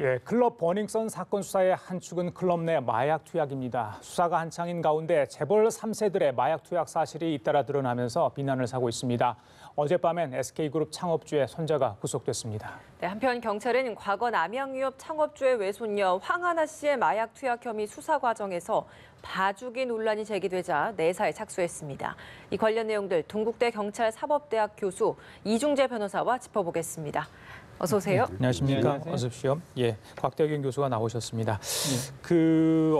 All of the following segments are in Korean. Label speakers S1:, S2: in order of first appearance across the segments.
S1: 예, 클럽 버닝썬 사건 수사의 한 축은 클럽 내 마약 투약입니다. 수사가 한창인 가운데 재벌 3세들의 마약 투약 사실이 잇따라 드러나면서 비난을 사고 있습니다. 어젯밤엔 SK그룹 창업주의 손자가 구속됐습니다.
S2: 네, 한편 경찰은 과거 남양유업 창업주의 외손녀 황하나 씨의 마약 투약 혐의 수사 과정에서 봐주기 논란이 제기되자 내사에 착수했습니다. 이 관련 내용들 동국대 경찰사법대학 교수 이중재 변호사와 짚어보겠습니다. 어서 오세요.
S1: 안녕하십니까. 어서 오십시오. 예, 곽대균 교수가 나오셨습니다.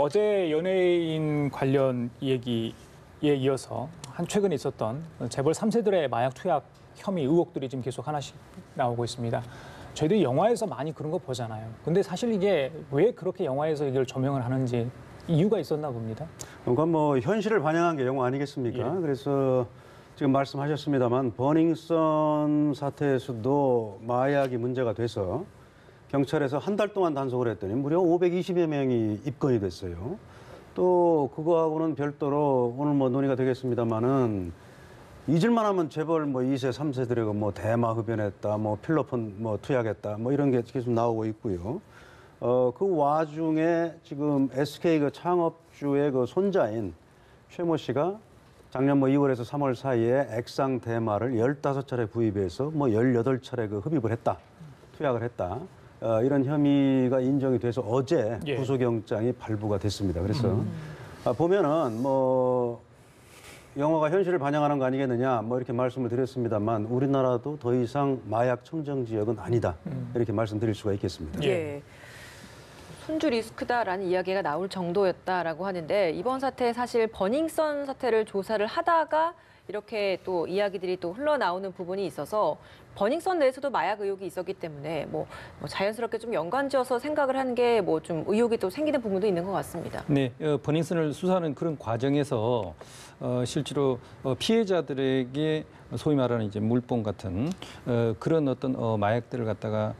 S1: 어제 연예인 관련 얘기에 이어서 최근에 있었던 재벌 3세들의 마약 투약 혐의 의혹들이 지금 계속 하나씩 나오고 있습니다. 저희들이 영화에서 많이 그런 거 보잖아요. 근데 사실 이게 왜 그렇게 영화에서 이걸 조명을 하는지 이유가 있었나 봅니다.
S3: 그러니까 뭐 현실을 반영한 게 영화 아니겠습니까?
S1: 예.
S3: 그래서 지금 말씀하셨습니다만 버닝썬 사태에서도 마약이 문제가 돼서 경찰에서 한 달 동안 단속을 했더니 무려 520여 명이 입건이 됐어요. 또 그거하고는 별도로 오늘 뭐 논의가 되겠습니다만은 잊을만 하면 재벌 뭐 2세, 3세들에게 뭐 대마 흡연했다, 뭐 필로폰 뭐 투약했다, 뭐 이런 게 계속 나오고 있고요. 그 와중에 지금 SK 그 창업주의 그 손자인 최모 씨가 작년 뭐 2월에서 3월 사이에 액상 대마를 15차례 구입해서 뭐 18차례 그 흡입을 했다, 투약을 했다. 이런 혐의가 인정이 돼서 어제
S1: 예.
S3: 구속영장이 발부가 됐습니다. 그래서 보면은 뭐 영화가 현실을 반영하는 거 아니겠느냐 뭐 이렇게 말씀을 드렸습니다만 우리나라도 더 이상 마약 청정 지역은 아니다 이렇게 말씀드릴 수가 있겠습니다.
S2: 예. 손주 리스크다라는 이야기가 나올 정도였다라고 하는데 이번 사태 사실 버닝썬 사태를 조사를 하다가 이렇게 또 이야기들이 또 흘러나오는 부분이 있어서 버닝썬 내에서도 마약 의혹이 있었기 때문에 뭐 자연스럽게 좀 연관지어서 생각을 하는 게 뭐 좀 의혹이 또 생기는 부분도 있는 것 같습니다.
S4: 네, 버닝썬을 수사하는 그런 과정에서 실제로 피해자들에게 소위 말하는 이제 물뽕 같은 그런 어떤 마약들을 갖다가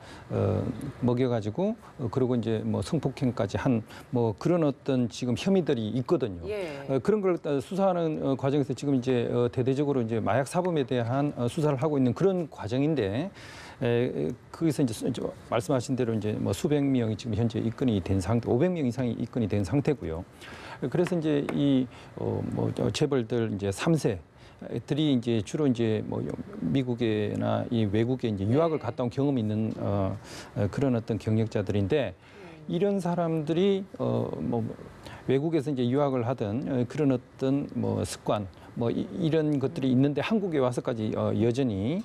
S4: 먹여가지고 그리고 이제 뭐 성폭행까지 한 뭐 그런 어떤 지금 혐의들이 있거든요.
S2: 예.
S4: 그런 걸 수사하는 과정에서 지금 이제 대대적으로 이제 마약 사범에 대한 수사를 하고 있는 그런 과정인데. 거기서 이제 말씀하신 대로 이제 뭐 수백 명이 지금 현재 입건이 된 상태, 500명 이상이 입건이 된 상태고요. 그래서 이제 이 재벌들 이제 3세 들이 이제 주로 이제 뭐 미국이나 이 외국에 이제 유학을 갔다 온 경험이 있는 그런 어떤 경력자들인데 이런 사람들이 뭐 외국에서 이제 유학을 하던 그런 어떤 뭐 습관 뭐 이런 것들이 있는데 한국에 와서까지 여전히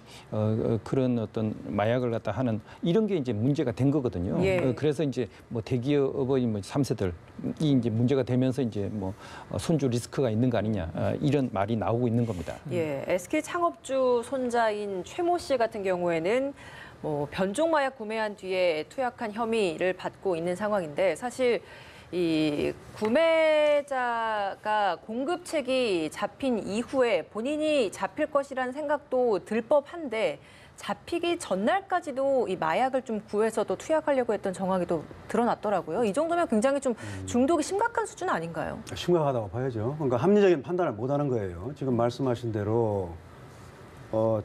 S4: 그런 어떤 마약을 갖다 하는 이런 게 이제 문제가 된 거거든요.
S2: 예.
S4: 그래서 이제 뭐 대기업의 뭐 3세들이 이제 문제가 되면서 이제 뭐 손주 리스크가 있는 거 아니냐 이런 말이 나오고 있는 겁니다.
S2: 예, SK 창업주 손자인 최모 씨 같은 경우에는 뭐 변종 마약 구매한 뒤에 투약한 혐의를 받고 있는 상황인데 사실 이 구매자가 공급책이 잡힌 이후에 본인이 잡힐 것이라는 생각도 들 법한데 잡히기 전날까지도 이 마약을 좀 구해서 또 투약하려고 했던 정황이 또 드러났더라고요. 이 정도면 굉장히 좀 중독이 심각한 수준 아닌가요?
S3: 심각하다고 봐야죠. 그러니까 합리적인 판단을 못하는 거예요. 지금 말씀하신 대로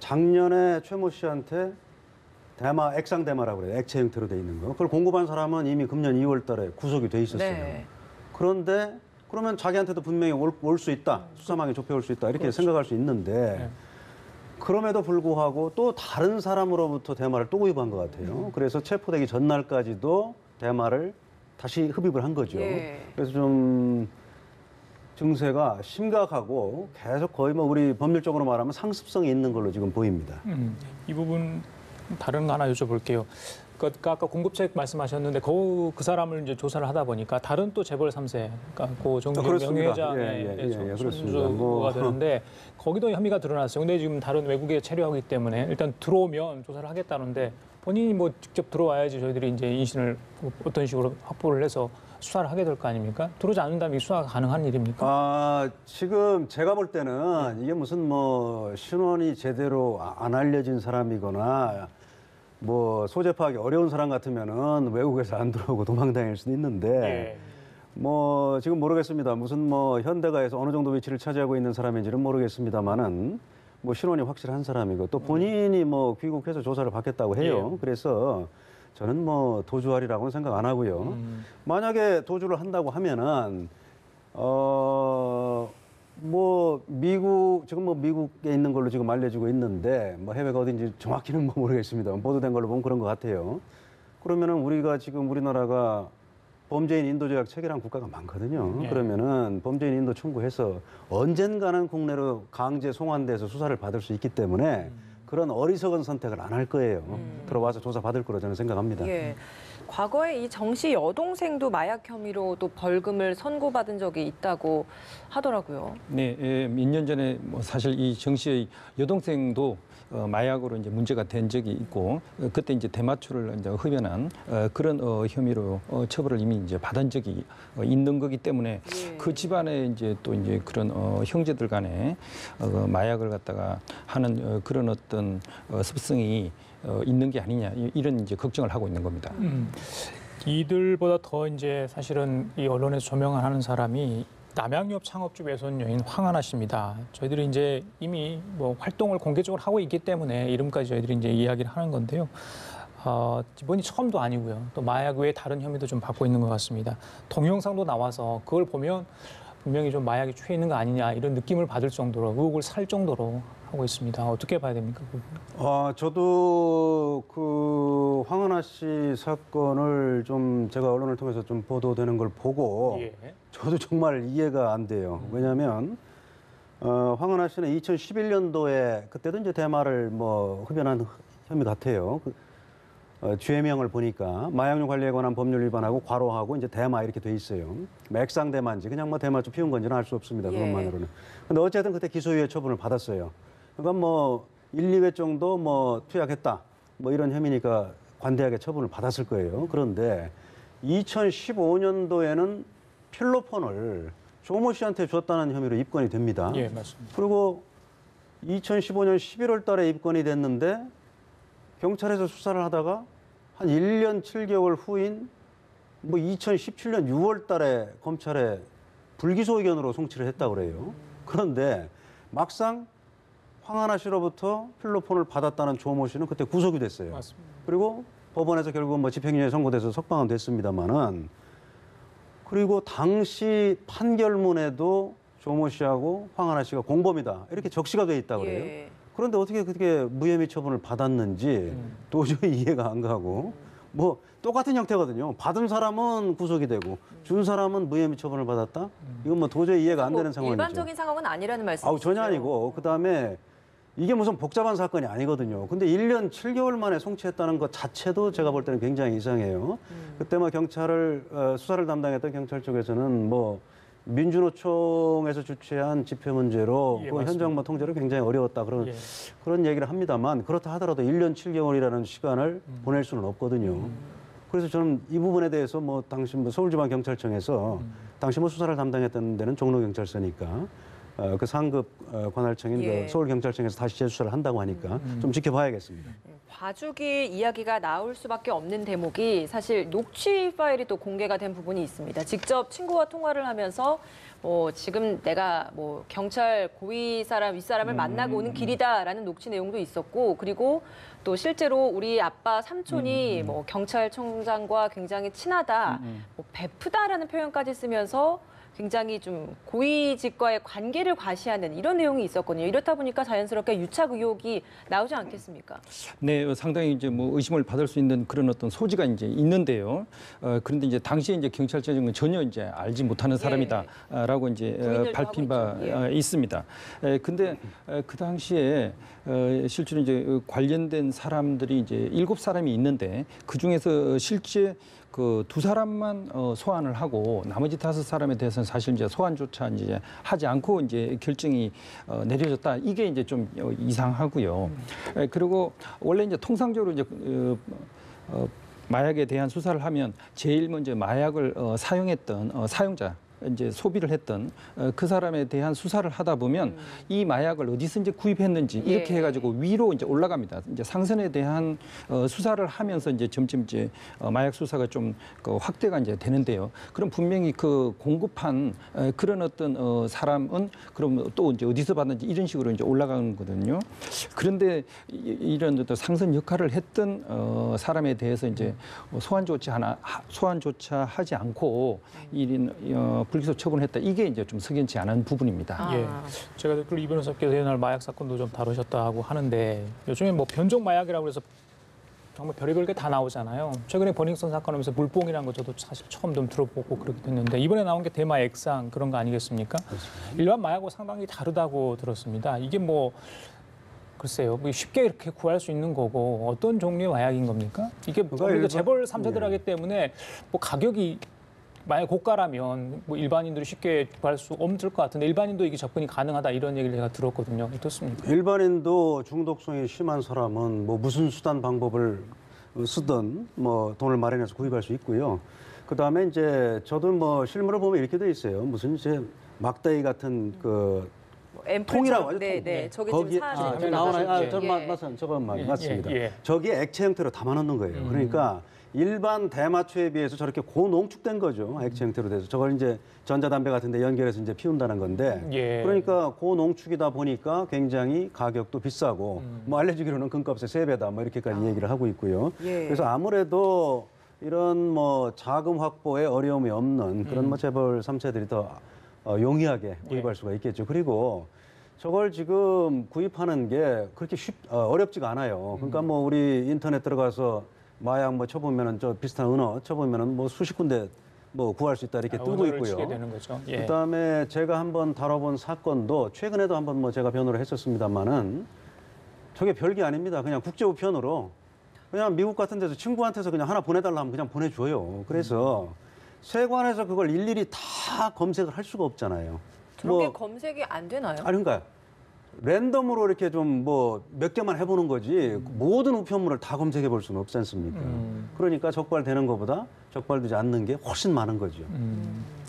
S3: 작년에 최모 씨한테 대마, 액상 대마라고 그래요. 액체 형태로 돼 있는 거. 그걸 공급한 사람은 이미 금년 2월 달에 구속이 돼 있었어요.
S2: 네.
S3: 그런데 그러면 자기한테도 분명히 올 수 있다. 수사망에 좁혀올 수 있다. 이렇게
S1: 그렇죠.
S3: 생각할 수 있는데 그럼에도 불구하고 또 다른 사람으로부터 대마를 또 구입한 것 같아요. 그래서 체포되기 전날까지도 대마를 다시 흡입을 한 거죠.
S2: 예.
S3: 그래서 좀 증세가 심각하고 계속 거의 뭐 우리 법률적으로 말하면 상습성이 있는 걸로 지금 보입니다.
S1: 이 부분 다른 거 하나 여쭤볼게요. 아까 공급책 말씀하셨는데 그 사람을 이제 조사를 하다 보니까 다른 또 재벌 3세, 그러니까 고종규 명예회장의 손주가 되는데 거기도 혐의가 드러났어요. 근데 지금 다른 외국에 체류하기 때문에 일단 들어오면 조사를 하겠다는데 본인이 뭐 직접 들어와야지 저희들이 이제 인신을 어떤 식으로 확보를 해서 수사를 하게 될 거 아닙니까? 들어오지 않는다면 이 수사가 가능한 일입니까?
S3: 지금 제가 볼 때는 이게 무슨 뭐 신원이 제대로 안 알려진 사람이거나 뭐 소재 파악이 어려운 사람 같으면은 외국에서 안 들어오고 도망다닐 수도 있는데
S1: 예.
S3: 뭐 지금 모르겠습니다. 무슨 뭐 현대가에서 어느 정도 위치를 차지하고 있는 사람인지는 모르겠습니다만은 뭐 신원이 확실한 사람이고 또 본인이 뭐 귀국해서 조사를 받겠다고 해요.
S1: 예.
S3: 그래서 저는 뭐 도주하리라고는 생각 안 하고요. 만약에 도주를 한다고 하면은 뭐 미국 지금 뭐 미국에 있는 걸로 지금 알려지고 있는데 뭐 해외가 어딘지 정확히는 뭐 모르겠습니다. 보도된 걸로 보면 그런 것 같아요. 그러면은 우리가 지금 우리나라가 범죄인 인도 조약 체결한 국가가 많거든요.
S1: 예.
S3: 그러면은 범죄인 인도 청구해서 언젠가는 국내로 강제 송환돼서 수사를 받을 수 있기 때문에 그런 어리석은 선택을 안 할 거예요. 들어와서 조사 받을 거로 저는 생각합니다.
S2: 예. 과거에 이 정 씨 여동생도 마약 혐의로 또 벌금을 선고받은 적이 있다고 하더라고요.
S4: 네, 몇 년 전에 뭐 사실 이 정 씨의 여동생도 마약으로 이제 문제가 된 적이 있고 그때 이제 대마초를 이제 흡연한 그런 혐의로 처벌을 이미 이제 받은 적이 있는 거기 때문에
S2: 예.
S4: 그 집안에 이제 또 이제 그런 형제들 간에 마약을 갖다가 하는 그런 어떤 습성이 있는 게 아니냐 이런 이제 걱정을 하고 있는 겁니다.
S1: 이들보다 더 이제 사실은 이 언론에서 조명을 하는 사람이 남양유업 창업주 외손 여인 황하나 씨입니다. 저희들이 이제 이미 뭐 활동을 공개적으로 하고 있기 때문에 이름까지 저희들이 이제 이야기를 하는 건데요. 이번이 처음도 아니고요. 또 마약 외에 다른 혐의도 좀 받고 있는 것 같습니다. 동영상도 나와서 그걸 보면 분명히 좀 마약에 취해 있는 거 아니냐 이런 느낌을 받을 정도로 의혹을 살 정도로 하고 있습니다. 어떻게 봐야 됩니까?
S3: 저도 그 황은하 씨 사건을 좀 제가 언론을 통해서 좀 보도되는 걸 보고
S1: 예.
S3: 저도 정말 이해가 안 돼요. 왜냐하면 황은하 씨는 2011년도에 그때도 이제 대마를 뭐 흡연한 혐의 같아요. 죄명을 보니까 마약류 관리에 관한 법률 위반하고 과로하고 이제 대마 이렇게 돼 있어요. 맥상 대마인지 그냥 뭐 대마초 피운 건지는 알 수 없습니다.
S2: 예.
S3: 그것만으로는. 근데 어쨌든 그때 기소유예 처분을 받았어요. 그러니까 뭐 1, 2회 정도 뭐 투약했다. 뭐 이런 혐의니까 관대하게 처분을 받았을 거예요. 그런데 2015년도에는 필로폰을 조모 씨한테 줬다는 혐의로 입건이 됩니다.
S1: 예, 맞습니다.
S3: 그리고 2015년 11월 달에 입건이 됐는데 경찰에서 수사를 하다가 한 1년 7개월 후인 뭐 2017년 6월 달에 검찰에 불기소 의견으로 송치를 했다고 그래요. 그런데 막상 황하나 씨로부터 필로폰을 받았다는 조모 씨는 그때 구속이 됐어요.
S1: 맞습니다.
S3: 그리고 법원에서 결국은 뭐 집행유예 선고돼서 석방은 됐습니다만은 그리고 당시 판결문에도 조모 씨하고 황하나 씨가 공범이다 이렇게 적시가 돼 있다고 그래요.
S2: 예.
S3: 그런데 어떻게 그렇게 무혐의 처분을 받았는지 도저히 이해가 안 가고 뭐 똑같은 형태거든요. 받은 사람은 구속이 되고 준 사람은 무혐의 처분을 받았다. 이건 뭐 도저히 이해가 안 되는 상황이죠.
S2: 일반적인 상황은 아니라는 말씀이시죠?
S3: 전혀 아니고 그다음에 이게 무슨 복잡한 사건이 아니거든요. 근데 1년 7개월 만에 송치했다는 것 자체도 제가 볼 때는 굉장히 이상해요. 그때 뭐 경찰을 수사를 담당했던 경찰 쪽에서는 뭐 민주노총에서 주최한 집회 문제로
S1: 예,
S3: 그
S1: 맞습니다.
S3: 현장 뭐 통제를 굉장히 어려웠다
S1: 예.
S3: 그런 얘기를 합니다만 그렇다 하더라도 1년 7개월이라는 시간을 보낼 수는 없거든요. 그래서 저는 이 부분에 대해서 뭐 당시 뭐 서울지방경찰청에서 당시 뭐 수사를 담당했던 데는 종로경찰서니까 그 상급 관할청인
S2: 예.
S3: 그 서울경찰청에서 다시 재수사를 한다고 하니까 좀 지켜봐야겠습니다.
S2: 봐주기 이야기가 나올 수밖에 없는 대목이 사실 녹취 파일이 또 공개가 된 부분이 있습니다. 직접 친구와 통화를 하면서 지금 내가 뭐 경찰 고위 사람, 윗사람을 만나고 오는 길이다라는 녹취 내용도 있었고 그리고 또 실제로 우리 아빠 삼촌이 뭐 경찰청장과 굉장히 친하다, 뭐 베프다라는 표현까지 쓰면서 굉장히 좀 고위직과의 관계를 과시하는 이런 내용이 있었거든요. 이렇다 보니까 자연스럽게 유착 의혹이 나오지 않겠습니까?
S4: 네, 상당히 이제 뭐 의심을 받을 수 있는 그런 어떤 소지가 이제 있는데요. 그런데 이제 당시에 이제 경찰청은 전혀 이제 알지 못하는 사람이다라고 이제
S2: 부인을
S4: 밝힌
S2: 하고
S4: 바
S2: 있죠. 예.
S4: 있습니다. 근데 그 당시에 실제로 이제 관련된 사람들이 이제 7사람이 있는데 그 중에서 실제 그 2사람만 소환을 하고 나머지 5사람에 대해서는 사실 이제 소환조차 이제 하지 않고 이제 결정이 내려졌다. 이게 이제 좀 이상하고요. 그리고 원래 이제 통상적으로 이제 마약에 대한 수사를 하면 제일 먼저 마약을 사용했던 사용자 이제 소비를 했던 그 사람에 대한 수사를 하다 보면 이 마약을 어디서 이제 구입했는지 이렇게
S2: 예.
S4: 해가지고 위로 이제 올라갑니다. 이제 상선에 대한 수사를 하면서 이제 점점 이제 마약 수사가 좀 확대가 이제 되는데요. 그럼 분명히 그 공급한 그런 어떤 사람은 그럼 또 이제 어디서 받는지 이런 식으로 이제 올라가는 거거든요. 그런데 이런 어떤 상선 역할을 했던 사람에 대해서 이제 소환조차 하지 않고 이런 불기소 처분했다. 이게 이제 좀 석연치 않은 부분입니다.
S2: 아.
S1: 예. 제가 그 이 변호사께서 옛날 마약 사건도 좀 다루셨다고 하는데 요즘에 뭐 변종 마약이라고 해서 정말 별의별 게 다 나오잖아요. 최근에 버닝썬 사건 하면서 물뽕이라는 거 저도 사실 처음 좀 들어보고 그렇게 됐는데 이번에 나온 게 대마 액상 그런 거 아니겠습니까? 일반 마약하고 상당히 다르다고 들었습니다. 이게 뭐 글쎄요, 뭐 쉽게 이렇게 구할 수 있는 거고 어떤 종류의 마약인 겁니까? 이게 우리가 재벌 3세들 하기 때문에 뭐 가격이 만약 고가라면 뭐 일반인들이 쉽게 구할 수 없을 것 같은데 일반인도 이게 접근이 가능하다 이런 얘기를 제가 들었거든요. 어떻습니까?
S3: 일반인도 중독성이 심한 사람은 뭐 무슨 수단 방법을 쓰든 뭐 돈을 마련해서 구입할 수 있고요. 그 다음에 이제 저도 뭐 실물을 보면 이렇게 돼 있어요. 무슨 이제 막대기 같은 그 통이라고 하죠.
S2: 네,
S3: 통.
S2: 네. 저기
S3: 거기에
S2: 지금 사진
S3: 저 나오나요?
S2: 예.
S3: 저건 맞습니다.
S1: 예.
S3: 저기에 액체 형태로 담아놓는 거예요. 그러니까 일반 대마초에 비해서 저렇게 고농축된 거죠. 액체 형태로 돼서 저걸 이제 전자담배 같은데 연결해서 이제 피운다는 건데.
S1: 예.
S3: 그러니까 고농축이다 보니까 굉장히 가격도 비싸고 뭐 알려주기로는 금값의 3배다 뭐 이렇게까지 얘기를 하고 있고요.
S2: 예.
S3: 그래서 아무래도 이런 뭐 자금 확보에 어려움이 없는 그런 뭐 재벌 3세들이 더 용이하게 구입할 수가 있겠죠. 그리고 저걸 지금 구입하는 게 그렇게 어렵지가 않아요. 그러니까 뭐 우리 인터넷 들어가서 마약 뭐 쳐보면은 저 비슷한 은어 쳐보면은 뭐 수십 군데 뭐 구할 수 있다 이렇게 뜨고
S1: 언어를
S3: 있고요.
S1: 치게 되는 거죠. 예.
S3: 그다음에 제가 한번 다뤄본 사건도 최근에도 한번 뭐 제가 변호를 했었습니다만은 저게 별게 아닙니다. 그냥 국제 우편으로 그냥 미국 같은 데서 친구한테서 그냥 하나 보내달라 하면 그냥 보내줘요. 그래서 세관에서 그걸 일일이 다 검색을 할 수가 없잖아요.
S2: 저렇게 검색이 안 되나요?
S3: 아니 그러니까 랜덤으로 이렇게 좀 뭐 몇 개만 해보는 거지 모든 우편물을 다 검색해 볼 수는 없지 않습니까? 그러니까 적발되는 것보다 적발되지 않는 게 훨씬 많은 거죠.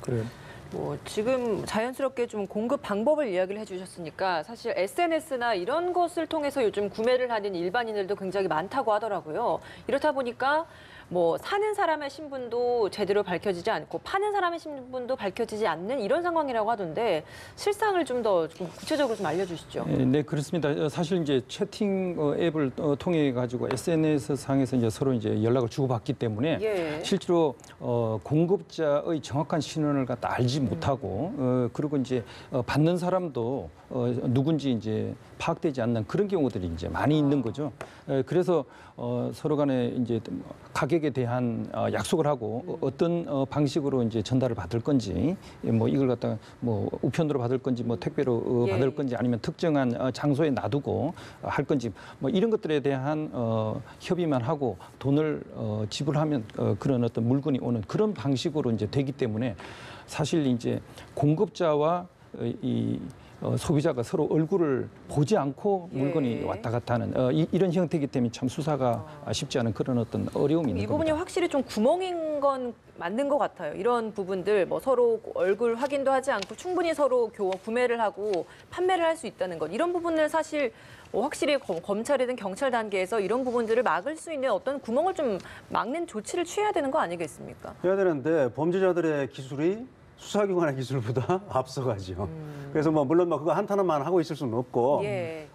S1: 그래요.
S2: 뭐 지금 자연스럽게 좀 공급 방법을 이야기를 해주셨으니까 사실 SNS나 이런 것을 통해서 요즘 구매를 하는 일반인들도 굉장히 많다고 하더라고요. 이렇다 보니까 뭐 사는 사람의 신분도 제대로 밝혀지지 않고 파는 사람의 신분도 밝혀지지 않는 이런 상황이라고 하던데 실상을 좀 더 구체적으로 좀 알려주시죠.
S4: 네, 그렇습니다. 사실 이제 채팅 앱을 통해 가지고 SNS 상에서 이제 서로 이제 연락을 주고받기 때문에
S2: 예.
S4: 실제로 공급자의 정확한 신원을 갖다 알지 못하고 그리고 이제 받는 사람도 누군지 이제 파악되지 않는 그런 경우들이 이제 많이 있는 거죠. 그래서 서로 간에 이제 가격에 대한 약속을 하고 어떤 방식으로 이제 전달을 받을 건지 뭐 이걸 갖다가 뭐 우편으로 받을 건지 뭐 택배로
S2: 예.
S4: 받을 건지 아니면 특정한 장소에 놔두고 할 건지 뭐 이런 것들에 대한 협의만 하고 돈을 지불하면 그런 어떤 물건이 오는 그런 방식으로 이제 되기 때문에 사실 이제 공급자와 이 소비자가 서로 얼굴을 보지 않고 물건이
S2: 예.
S4: 왔다 갔다 하는 이런 형태이기 때문에 참 수사가 쉽지 않은 그런 어떤 어려움이 있는
S2: 이 부분이
S4: 겁니다.
S2: 확실히 좀 구멍인 건 맞는 것 같아요. 이런 부분들 뭐 서로 얼굴 확인도 하지 않고 충분히 서로 구매를 하고 판매를 할 수 있다는 것 이런 부분을 사실 확실히 검찰이든 경찰 단계에서 이런 부분들을 막을 수 있는 어떤 구멍을 좀 막는 조치를 취해야 되는 거 아니겠습니까?
S3: 해야 되는데 범죄자들의 기술이 수사기관의 기술보다 앞서가죠. 그래서 뭐 물론 뭐 그거 한탄만 하고 있을 수는 없고
S2: 예.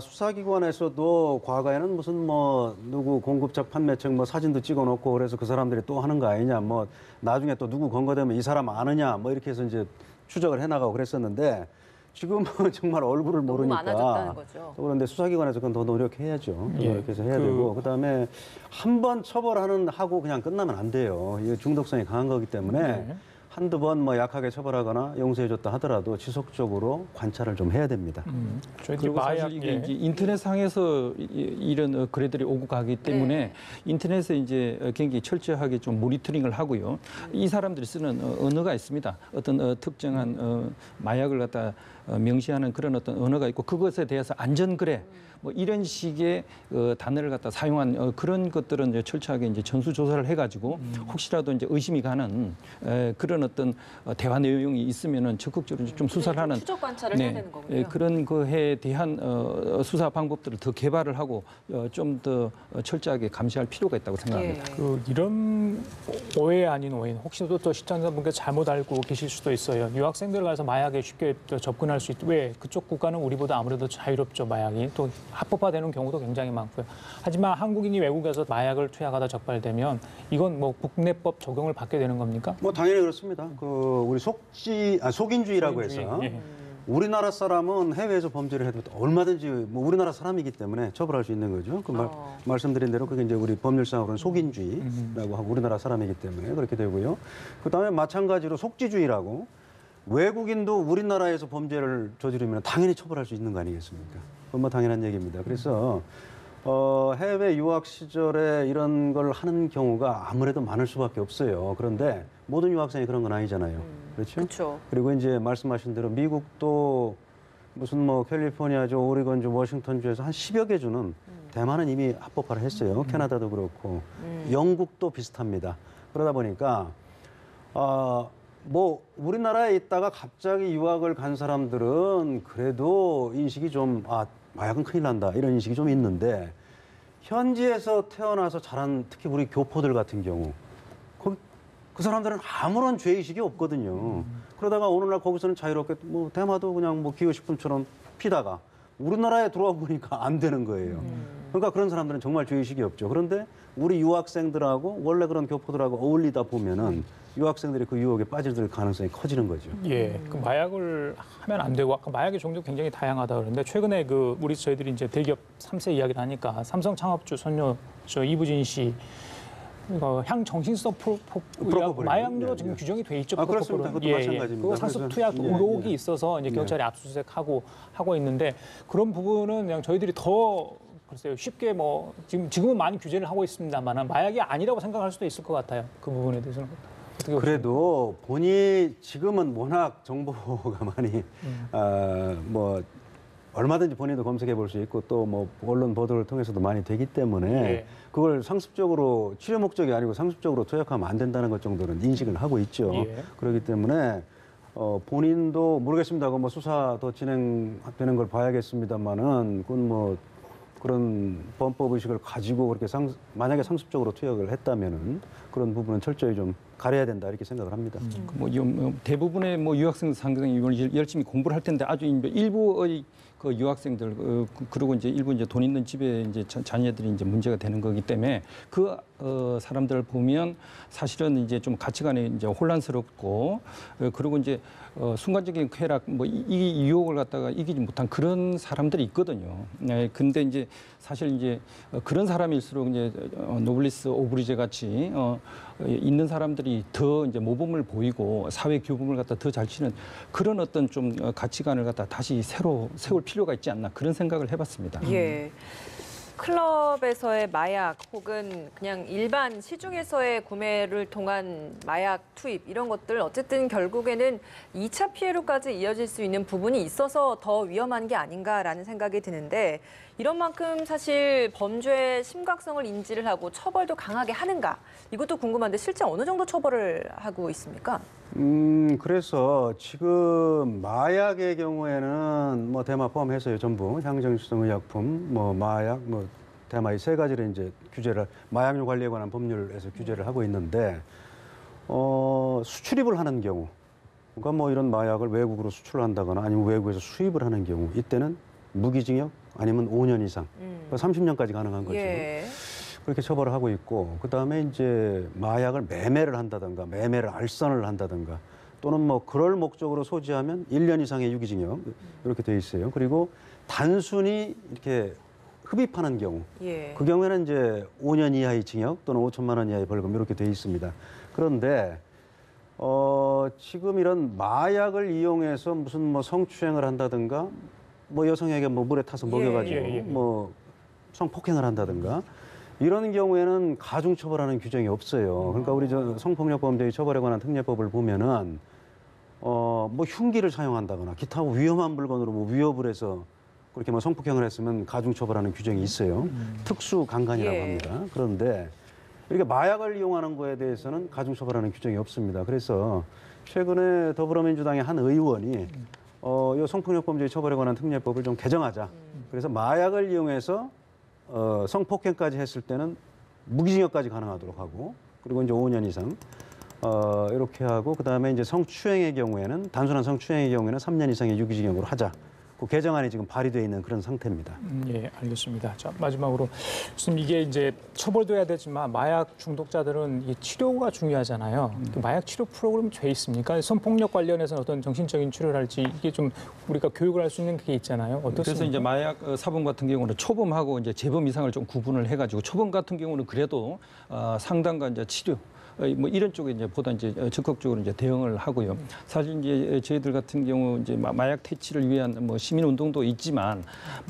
S3: 수사기관에서도 과거에는 무슨 뭐 누구 공급자 판매책 뭐 사진도 찍어놓고 그래서 그 사람들이 또 하는 거 아니냐 뭐 나중에 또 누구 검거되면 이 사람 아느냐 뭐 이렇게 해서 이제 추적을 해나가고 그랬었는데 지금은 정말 얼굴을
S2: 너무
S3: 모르니까
S2: 많아졌다는 거죠.
S3: 또 그런데 수사기관에서 그건 더 노력해야죠.
S1: 예.
S3: 노력해서 해야 되고 그다음에 한 번 하고 그냥 끝나면 안 돼요. 이게 중독성이 강한 거기 때문에
S1: 네.
S3: 한두 번 뭐 약하게 처벌하거나 용서해줬다 하더라도 지속적으로 관찰을 좀 해야 됩니다.
S1: 저희들이
S4: 그리고
S1: 마약
S4: 사실 이게 이제 인터넷상에서 이런 거래들이 오고 가기 때문에
S2: 네.
S4: 인터넷에 이제 굉장히 철저하게 좀 모니터링을 하고요. 이 사람들이 쓰는 언어가 있습니다. 어떤 특정한 마약을 갖다 명시하는 그런 어떤 언어가 있고 그것에 대해서 안전거래 뭐 이런 식의 단어를 갖다 사용한 그런 것들은 이제 철저하게 이제 전수 조사를 해가지고 혹시라도 이제 의심이 가는 그런 그런 어떤 대화 내용이 있으면은 적극적으로 좀 수사를 하는
S2: 추적 관찰을 해야 되는 거군요.
S4: 그런 거에 대한 수사 방법들을 더 개발을 하고 좀 더 철저하게 감시할 필요가 있다고 생각합니다.
S1: 이런 오해 아닌 오해, 혹시 또 시청자분께 잘못 알고 계실 수도 있어요. 유학생들 가서 마약에 쉽게 접근할 수 있고, 왜 그쪽 국가는 우리보다 아무래도 자유롭죠, 마약이. 또 합법화되는 경우도 굉장히 많고요. 하지만 한국인이 외국에서 마약을 투약하다 적발되면 이건 뭐 국내법 적용을 받게 되는 겁니까?
S3: 뭐 당연히 그렇습니다. 우리 속인주의라고 해서
S1: 예.
S3: 우리나라 사람은 해외에서 범죄를 해도 얼마든지 뭐 우리나라 사람이기 때문에 처벌할 수 있는 거죠. 말씀드린 대로 그게 이제 우리 법률상으로는 속인주의라고 하고 우리나라 사람이기 때문에 그렇게 되고요. 그다음에 마찬가지로 속지주의라고 외국인도 우리나라에서 범죄를 저지르면 당연히 처벌할 수 있는 거 아니겠습니까? 그건 뭐 당연한 얘기입니다. 그래서 해외 유학 시절에 이런 걸 하는 경우가 아무래도 많을 수밖에 없어요. 그런데 모든 유학생이 그런 건 아니잖아요. 그렇죠?
S2: 그렇죠.
S3: 그리고 이제 말씀하신 대로 미국도 무슨 뭐 캘리포니아주, 오리건주, 워싱턴주에서 한 10여 개 주는 대만은 이미 합법화를 했어요. 캐나다도 그렇고 영국도 비슷합니다. 그러다 보니까 뭐 우리나라에 있다가 갑자기 유학을 간 사람들은 그래도 인식이 좀 마약은 큰일 난다 이런 인식이 좀 있는데 현지에서 태어나서 자란 특히 우리 교포들 같은 경우 그 사람들은 아무런 죄의식이 없거든요. 그러다가 어느 날 거기서는 자유롭게 뭐 대마도 그냥 뭐 기호식품처럼 피다가 우리나라에 들어와 보니까 안 되는 거예요. 그러니까 그런 사람들은 정말 죄의식이 없죠. 그런데 우리 유학생들하고 원래 그런 교포들하고 어울리다 보면은 유학생들이 그 유혹에 빠질 가능성이 커지는 거죠.
S1: 예, 그 마약을 하면 안 되고 아까 마약의 종류가 굉장히 다양하다 그러는데 최근에 저희들이 이제 대기업 3세 이야기를 하니까 삼성 창업주 손녀 이부진 씨 향정신성 마약류로 지금 규정이 돼 있죠.
S3: 그렇습니다. 그것도 마찬가지입니다.
S1: 그거 상습 투약 의혹이 있어서 이제 경찰이 압수수색하고 하고 있는데 그런 부분은 그냥 저희들이 더 글쎄요 쉽게 뭐 지금은 많이 규제를 하고 있습니다만 마약이 아니라고 생각할 수도 있을 것 같아요. 그 부분에 대해서는.
S3: 그래도 지금은 워낙 정보가 많이 뭐 얼마든지 본인도 검색해 볼 수 있고 또 뭐 언론 보도를 통해서도 많이 되기 때문에 그걸 상습적으로 치료 목적이 아니고 상습적으로 투약하면 안 된다는 것 정도는 인식을 하고 있죠. 그렇기 때문에 본인도 모르겠습니다. 뭐 수사 더 진행되는 걸 봐야겠습니다만은 그건 뭐 그런 범법 의식을 가지고 그렇게 만약에 상습적으로 투약을 했다면은 그런 부분은 철저히 좀 가려야 된다 이렇게 생각을 합니다.
S4: 대부분의 유학생 상당히 열심히 공부를 할 텐데 아주 일부의 그 유학생들 그리고 이제 일부 이제 돈 있는 집에 이제 자녀들이 이제 문제가 되는 거기 때문에 그 사람들을 보면 사실은 이제 좀 가치관이 이제 혼란스럽고 그리고 이제 순간적인 쾌락 이 유혹을 갖다가 이기지 못한 그런 사람들이 있거든요. 근데 이제 사실 이제 그런 사람일수록 이제 노블리스 오브리제 같이 있는 사람들이 더 이제 모범을 보이고 사회 교범을 갖다 더 잘 치는 그런 어떤 좀 가치관을 갖다 다시 새로 세울 필요가 있지 않나 그런 생각을 해봤습니다.
S2: 예. 클럽에서의 마약 혹은 그냥 일반 시중에서의 구매를 통한 마약 투입 이런 것들 어쨌든 결국에는 2차 피해로까지 이어질 수 있는 부분이 있어서 더 위험한 게 아닌가라는 생각이 드는데 이런 만큼 사실 범죄의 심각성을 인지를 하고 처벌도 강하게 하는가 이것도 궁금한데 실제 어느 정도 처벌을 하고 있습니까?
S3: 그래서 지금 마약의 경우에는 뭐 대마 포함해서요 전부 향정신성 의약품, 뭐 마약, 뭐 대마 이 세 가지를 이제 마약류 관리에 관한 법률에서 규제를 하고 있는데 수출입을 하는 경우, 그러니까 뭐 이런 마약을 외국으로 수출을 한다거나 아니면 외국에서 수입을 하는 경우 이때는 무기징역 아니면 5년 이상, 30년까지 가능한 거죠.
S2: 예.
S3: 그렇게 처벌을 하고 있고 그다음에 이제 마약을 매매를 한다든가 매매를 알선을 한다든가 또는 뭐 그럴 목적으로 소지하면 1년 이상의 유기징역 이렇게 돼 있어요. 그리고 단순히 이렇게 흡입하는 경우 그 경우에는 이제 5년 이하의 징역 또는 5천만 원 이하의 벌금 이렇게 돼 있습니다. 그런데 지금 이런 마약을 이용해서 무슨 뭐 성추행을 한다든가 뭐 여성에게 뭐 물에 타서 먹여가지고 뭐 성폭행을 한다든가 이런 경우에는 가중처벌하는 규정이 없어요. 그러니까 우리 성폭력범죄의 처벌에 관한 특례법을 보면은 뭐 흉기를 사용한다거나 기타 위험한 물건으로 뭐 위협을 해서 그렇게 뭐 성폭행을 했으면 가중처벌하는 규정이 있어요. 특수 강간이라고 합니다. 그런데 이렇게 마약을 이용하는 거에 대해서는 가중처벌하는 규정이 없습니다. 그래서 최근에 더불어민주당의 한 의원이 이 성폭력범죄 처벌에 관한 특례법을 좀 개정하자. 그래서 마약을 이용해서 성폭행까지 했을 때는 무기징역까지 가능하도록 하고, 그리고 이제 5년 이상 이렇게 하고, 그다음에 이제 성추행의 경우에는 단순한 성추행의 경우에는 3년 이상의 유기징역으로 하자. 그 개정안이 지금 발의되어 있는 그런 상태입니다.
S1: 예, 알겠습니다. 자, 마지막으로 지금 이게 이제 처벌도 해야 되지만 마약 중독자들은 이 치료가 중요하잖아요. 그 마약 치료 프로그램 돼 있습니까? 성폭력 관련해서 어떤 정신적인 치료를 할지 이게 좀 우리가 교육을 할 수 있는 게 있잖아요. 어떻습니까?
S4: 그래서 이제 마약 사범 같은 경우는 초범하고 이제 재범 이상을 좀 구분을 해가지고 초범 같은 경우는 그래도 상담과 이제 치료 뭐 이런 쪽에 이제 보다 이제 적극적으로 이제 대응을 하고요. 사실 이제 저희들 같은 경우 이제 마약 퇴치를 위한 뭐 시민 운동도 있지만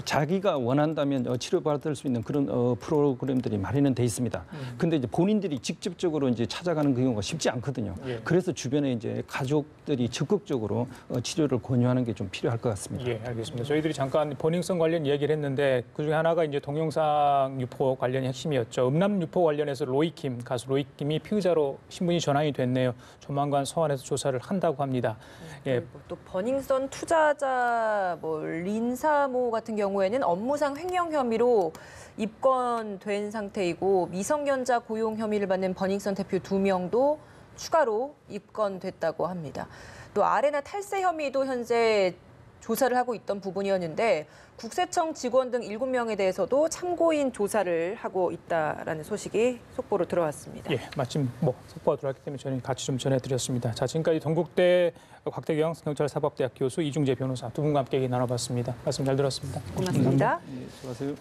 S4: 자기가 원한다면 치료받을 수 있는 그런 프로그램들이 마련은 돼 있습니다. 근데 이제 본인들이 직접적으로 이제 찾아가는 그 경우가 쉽지 않거든요.
S1: 예.
S4: 그래서 주변에 이제 가족들이 적극적으로 치료를 권유하는 게 좀 필요할 것 같습니다.
S1: 예, 알겠습니다. 저희들이 잠깐 버닝썬 관련 이야기를 했는데 그중에 하나가 이제 동영상 유포 관련이 핵심이었죠. 음란 유포 관련해서 로이킴 가수 로이킴이 피의자로 신분이 전환이 됐네요. 조만간 소환해서 조사를 한다고 합니다. 예.
S2: 그리고 또 버닝썬 투자자 린사모 같은 경우에는 업무상 횡령 혐의로 입건된 상태이고 미성년자 고용 혐의를 받는 버닝썬 대표 2명도 추가로 입건됐다고 합니다. 또 아레나 탈세 혐의도 현재 조사를 하고 있던 부분이었는데 국세청 직원 등 7명에 대해서도 참고인 조사를 하고 있다라는 소식이 속보로 들어왔습니다.
S1: 예, 마침 속보가 들어왔기 때문에 저는 같이 좀 전해드렸습니다. 자, 지금까지 동국대 곽태경 경찰사법대학 교수 이중재 변호사 두 분과 함께 얘기 나눠봤습니다. 말씀 잘 들었습니다.
S2: 고맙습니다.
S4: 수고하세요.